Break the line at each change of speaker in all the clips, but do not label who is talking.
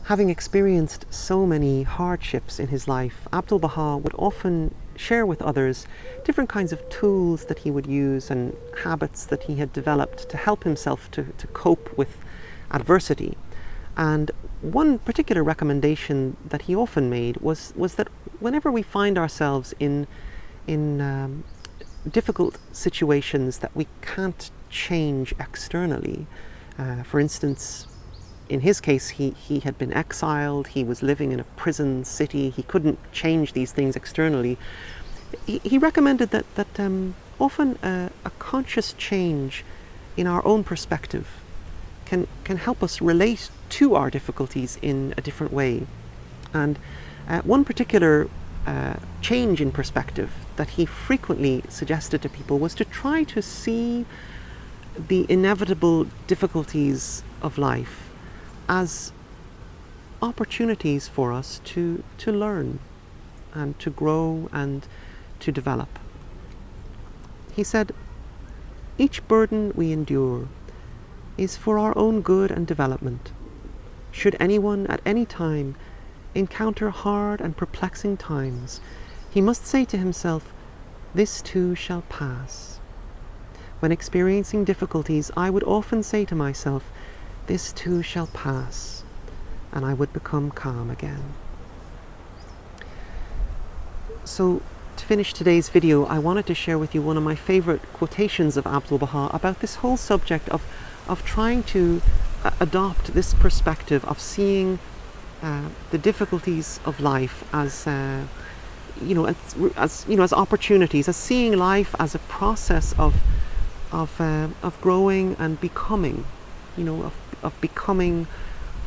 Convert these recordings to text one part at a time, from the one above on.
Having experienced so many hardships in his life, Abdu'l-Bahá would often share with others different kinds of tools that he would use and habits that he had developed to help himself to cope with adversity. And one particular recommendation that he often made was that whenever we find ourselves in difficult situations that we can't change externally, for instance, in his case, he had been exiled, he was living in a prison city, he couldn't change these things externally. He recommended that often a conscious change in our own perspective can help us relate to our difficulties in a different way. And one particular change in perspective that he frequently suggested to people was to try to see the inevitable difficulties of life as opportunities for us to learn and to grow and to develop. He said, "Each burden we endure is for our own good and development. Should anyone at any time encounter hard and perplexing times, he must say to himself, 'This too shall pass.' When experiencing difficulties, I would often say to myself, 'This too shall pass,' and I would become calm again." So, to finish today's video, I wanted to share with you one of my favorite quotations of Abdu'l-Bahá about this whole subject of trying to adopt this perspective of seeing the difficulties of life as as opportunities, as seeing life as a process of growing and becoming, of becoming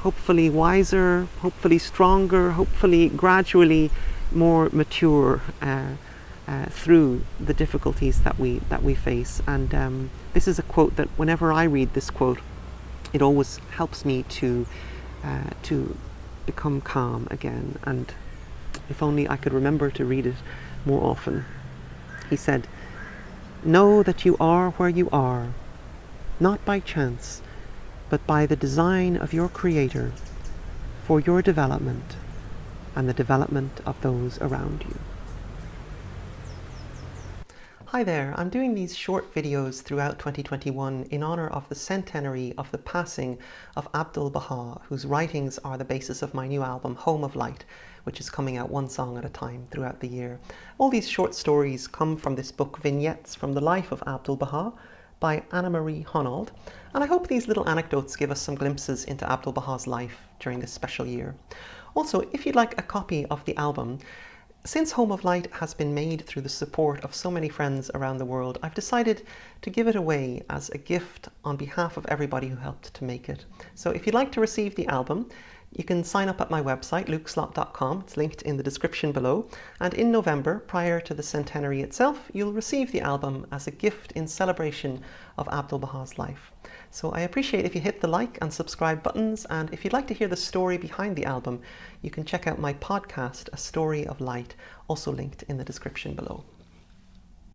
hopefully wiser, hopefully stronger, hopefully gradually more mature through the difficulties that we face. And this is a quote that whenever I read this quote, it always helps me to become calm again, and if only I could remember to read it more often. He said, "Know that you are where you are, not by chance, but by the design of your Creator for your development and the development of those around you." Hi there, I'm doing these short videos throughout 2021 in honor of the centenary of the passing of Abdu'l-Bahá, whose writings are the basis of my new album, Home of Light, which is coming out one song at a time throughout the year. All these short stories come from this book, Vignettes from the Life of Abdu'l-Bahá by Annamarie Honnold, and I hope these little anecdotes give us some glimpses into Abdu'l-Bahā's life during this special year. Also, if you'd like a copy of the album, since Home of Light has been made through the support of so many friends around the world, I've decided to give it away as a gift on behalf of everybody who helped to make it. So if you'd like to receive the album, you can sign up at my website, lukeslott.com. It's linked in the description below. And in November, prior to the centenary itself, you'll receive the album as a gift in celebration of Abdu'l-Bahā's life. So I appreciate if you hit the like and subscribe buttons, and if you'd like to hear the story behind the album, you can check out my podcast, A Story of Light, also linked in the description below.